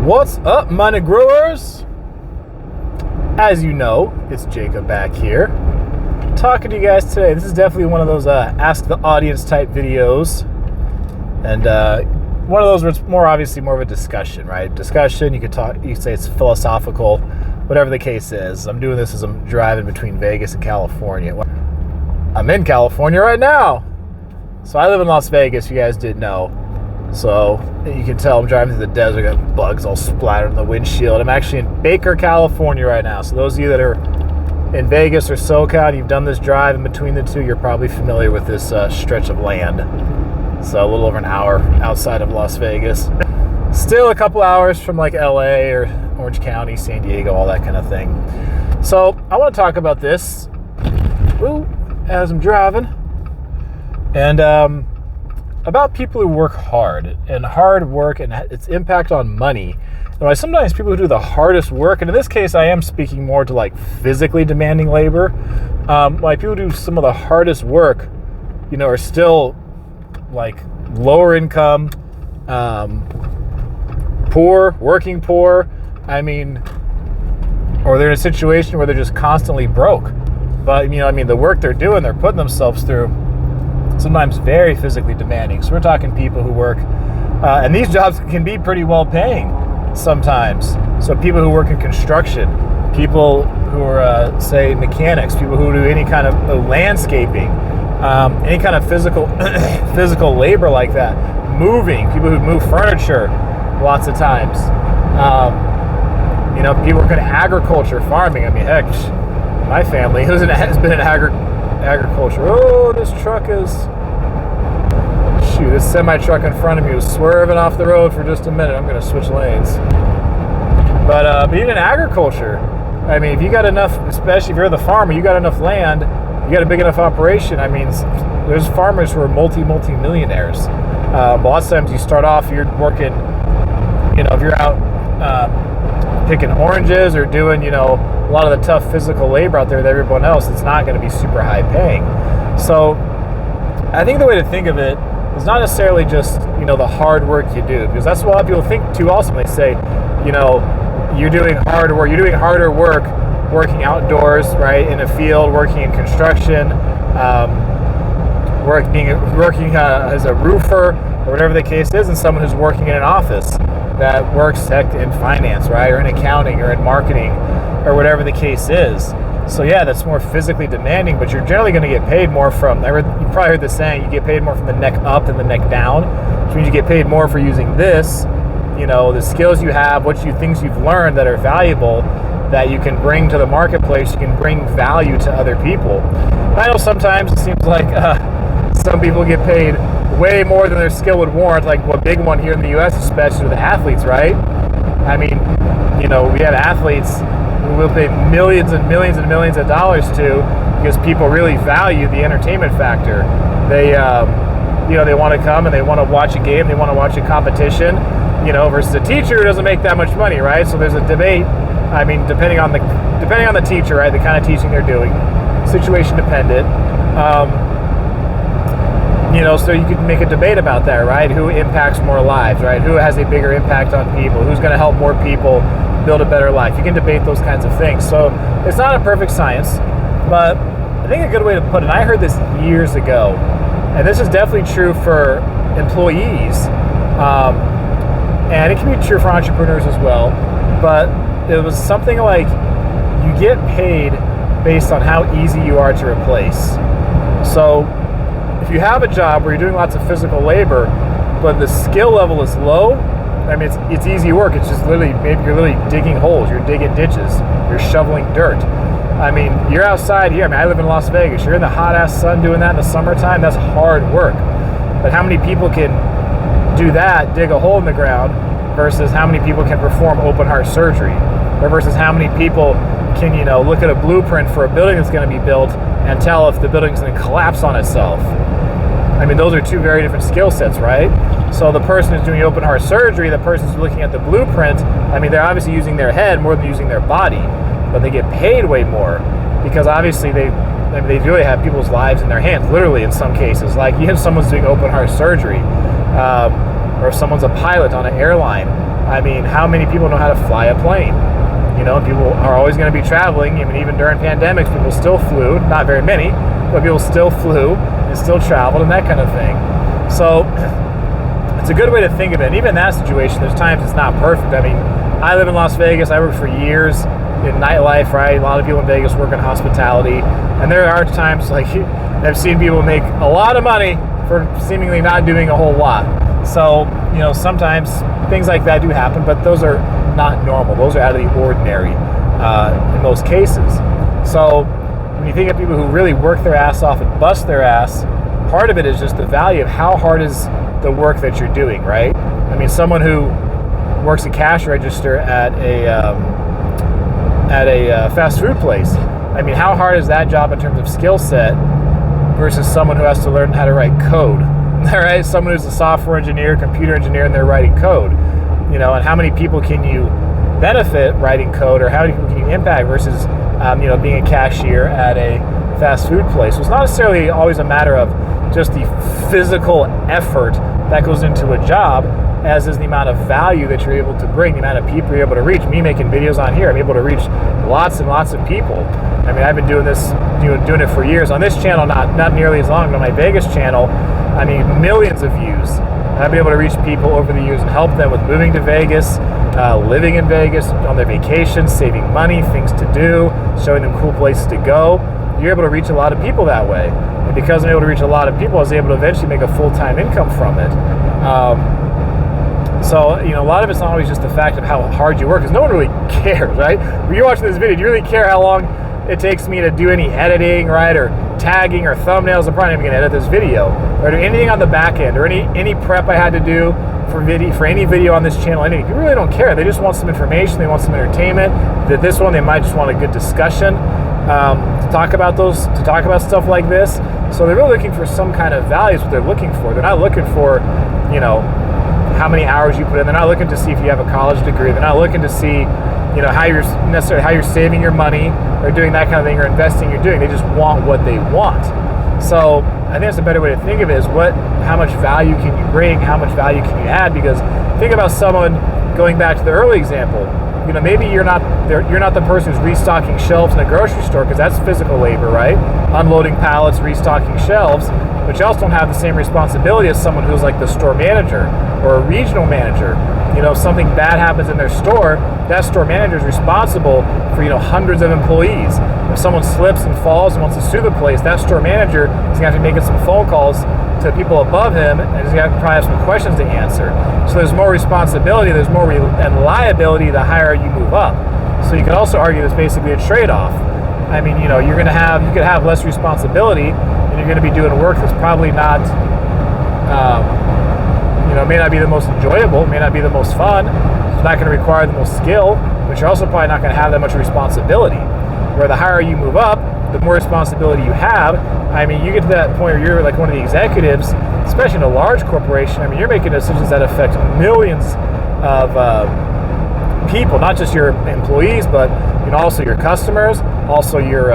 What's up, money growers? As you know, it's Jacob back here, talking to you guys today. This is definitely one of those ask the audience type videos, and one of those where it's more of a discussion, right? Discussion. You could say it's philosophical, whatever the case is. I'm doing this as I'm driving between Vegas and California. I'm in California right now, so I live in Las Vegas. If you guys didn't know. So you can tell I'm driving through the desert, got bugs all splattered on the windshield. I'm actually in Baker, California right now. So those of you that are in Vegas or SoCal and you've done this drive in between the two, you're probably familiar with this stretch of land. So a little over an hour outside of Las Vegas. Still a couple hours from like LA or Orange County, San Diego, all that kind of thing. So I want to talk about this as I'm driving. And about people who work hard and hard work and its impact on money. And why sometimes people who do the hardest work, and in this case I am speaking more to like physically demanding labor, why people do some of the hardest work, are still like lower income, working poor, or they're in a situation where they're just constantly broke. But the work they're doing, they're putting themselves through, sometimes very physically demanding. So we're talking people who work, and these jobs can be pretty well paying sometimes. So people who work in construction, people who are, say, mechanics, people who do any kind of landscaping, any kind of physical labor like that, moving, people who move furniture lots of times. People work in agriculture, farming. Heck, my family has been in agriculture. Oh, this semi-truck in front of me was swerving off the road for just a minute. I'm going to switch lanes. But even in agriculture, if you got enough, especially if you're the farmer, you got enough land, you got a big enough operation. There's farmers who are multi-millionaires. Lots of times you start off, you're working, if you're out picking oranges or doing, a lot of the tough physical labor out there with everyone else, it's not going to be super high paying. So I think the way to think of it is not necessarily just, the hard work you do, because that's what a lot of people think too also when they say, you're doing hard work, you're doing harder work working outdoors, right, in a field, working in construction, working as a roofer, or whatever the case is, and someone who's working in an office that works in finance, right, or in accounting, or in marketing, or whatever the case is. So yeah, that's more physically demanding, but you're generally going to get paid more from, you probably heard the saying, you get paid more from the neck up than the neck down, which means you get paid more for using this, the skills you have, things you've learned that are valuable, that you can bring to the marketplace, you can bring value to other people. And I know sometimes it seems like some people get paid way more than their skill would warrant, like a big one here in the U.S., especially with athletes, right? We have athletes who will pay millions and millions and millions of dollars to, because people really value the entertainment factor. They, they want to come and they want to watch a game, they want to watch a competition, versus a teacher who doesn't make that much money, right? So there's a debate. Depending on the teacher, right, the kind of teaching they're doing, situation dependent. So you could make a debate about that, right? Who impacts more lives, right? Who has a bigger impact on people? Who's going to help more people build a better life? You can debate those kinds of things. So it's not a perfect science, but I think a good way to put it, and I heard this years ago, and this is definitely true for employees, and it can be true for entrepreneurs as well, but it was something like you get paid based on how easy you are to replace. So if you have a job where you're doing lots of physical labor, but the skill level is low, it's easy work. It's just maybe you're literally digging holes, you're digging ditches, you're shoveling dirt. You're outside here. I live in Las Vegas. You're in the hot ass sun doing that in the summertime. That's hard work. But how many people can do that, dig a hole in the ground, versus how many people can perform open heart surgery, or versus how many people can, look at a blueprint for a building that's going to be built and tell if the building's going to collapse on itself. Those are two very different skill sets, right? So the person who's doing open heart surgery, the person who's looking at the blueprint, they're obviously using their head more than using their body, but they get paid way more because obviously they really have people's lives in their hands, literally in some cases. Like if someone's doing open heart surgery, or if someone's a pilot on an airline, I mean, how many people know how to fly a plane? You know, people are always going to be traveling. I mean, even during pandemics, people still flew. Not very many, but people still flew and still traveled and that kind of thing. So it's a good way to think of it. And even in that situation, there's times it's not perfect. I mean, I live in Las Vegas. I worked for years in nightlife, right? A lot of people in Vegas work in hospitality. And there are times, like, I've seen people make a lot of money for seemingly not doing a whole lot. So, you know, sometimes things like that do happen, but those are not normal. Those are out of the ordinary in most cases. So when you think of people who really work their ass off and bust their ass, part of it is just the value of how hard is the work that you're doing, right? I mean, someone who works a cash register at a fast food place, I mean, how hard is that job in terms of skill set versus someone who has to learn how to write code? Right? Someone who's a software engineer, computer engineer, and they're writing code. You know, and how many people can you benefit writing code, or how many people can you impact versus, you know, being a cashier at a fast food place? So it's not necessarily always a matter of just the physical effort that goes into a job, as is the amount of value that you're able to bring, the amount of people you're able to reach. Me making videos on here, I'm able to reach lots and lots of people. I mean, I've been doing this, doing it for years. On this channel, not nearly as long, but on my Vegas channel, I mean, millions of views. I've been able to reach people over the years and help them with moving to Vegas, living in Vegas, on their vacations, saving money, things to do, showing them cool places to go. You're able to reach a lot of people that way. And because I'm able to reach a lot of people, I was able to eventually make a full-time income from it. So, you know, a lot of it's not always just the fact of how hard you work, because no one really cares, right? When you're watching this video, do you really care how long it takes me to do any editing, right, or tagging or thumbnails? I'm probably not even going to edit this video, or do anything on the back end, or any prep I had to do for any video on this channel. Anything. People really don't care. They just want some information. They want some entertainment. That this one, they might just want a good discussion to talk about stuff like this. So they're really looking for some kind of value. Is what they're looking for. They're not looking for, you know, how many hours you put in. They're not looking to see if you have a college degree. They're not looking to see, you know, how you're saving your money or doing that kind of thing, or investing you're doing. They just want what they want. So I think that's a better way to think of it, is how much value can you bring, how much value can you add? Because think about someone, going back to the early example, you know, maybe you're not the person who's restocking shelves in a grocery store, because that's physical labor, right? Unloading pallets, restocking shelves, but you also don't have the same responsibility as someone who's like the store manager or a regional manager. You know, if something bad happens in their store, that store manager is responsible for, you know, hundreds of employees. If someone slips and falls and wants to sue the place, that store manager is going to have to be making some phone calls to people above him, and he's going to probably have some questions to answer. So there's more responsibility, there's more and liability the higher you move up. So you could also argue there's basically a trade-off. I mean, you know, you could have less responsibility, and you're going to be doing work that's probably not, you know, may not be the most enjoyable, may not be the most fun. It's not going to require the most skill, but you're also probably not going to have that much responsibility. Where the higher you move up, the more responsibility you have. I mean, you get to that point where you're like one of the executives, especially in a large corporation. I mean, you're making decisions that affect millions of people, not just your employees, but, you know, also your customers, also your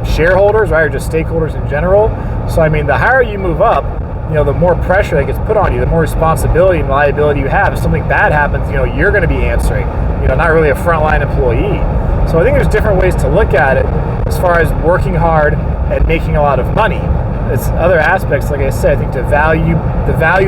shareholders, right, or just stakeholders in general. So, I mean, the higher you move up, you know, the more pressure that gets put on you, the more responsibility and liability you have. If something bad happens, you know, you're going to be answering, you know, not really a frontline employee. So I think there's different ways to look at it as far as working hard and making a lot of money. It's other aspects, like I said, I think the value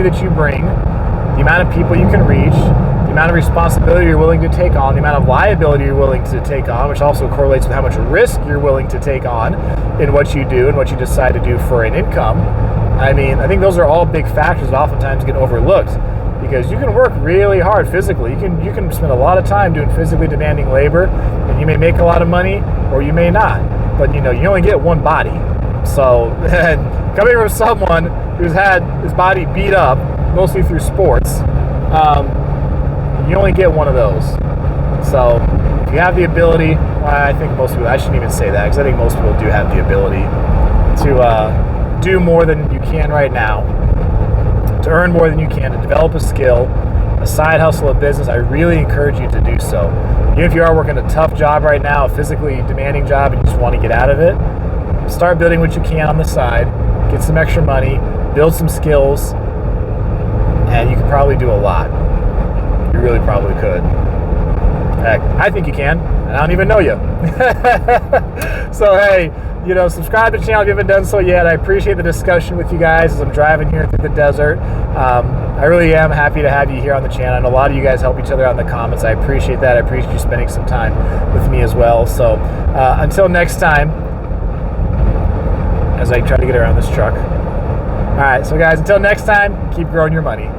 that you bring, the amount of people you can reach, the amount of responsibility you're willing to take on, the amount of liability you're willing to take on, which also correlates with how much risk you're willing to take on in what you do and what you decide to do for an income. I mean, I think those are all big factors that oftentimes get overlooked, because you can work really hard physically. You can spend a lot of time doing physically demanding labor, and you may make a lot of money, or you may not. But, you know, you only get one body. So, coming from someone who's had his body beat up, mostly through sports, you only get one of those. So, if you have the ability, I think most people, I shouldn't even say that, because I think most people do have the ability to do more than you can right now, to earn more than you can, to develop a skill, a side hustle, a business. I really encourage you to do so. Even if you are working a tough job right now, a physically demanding job, and you just want to get out of it, start building what you can on the side, get some extra money, build some skills, and you can probably do a lot. You really probably could. Heck, I think you can, and I don't even know you. So hey, you know, subscribe to the channel if you haven't done so yet. I appreciate the discussion with you guys as I'm driving here through the desert. I really am happy to have you here on the channel, and a lot of you guys help each other on the comments. I appreciate that. I appreciate you spending some time with me as well. So until next time, as I try to get around this truck. All right, so guys, until next time, keep growing your money.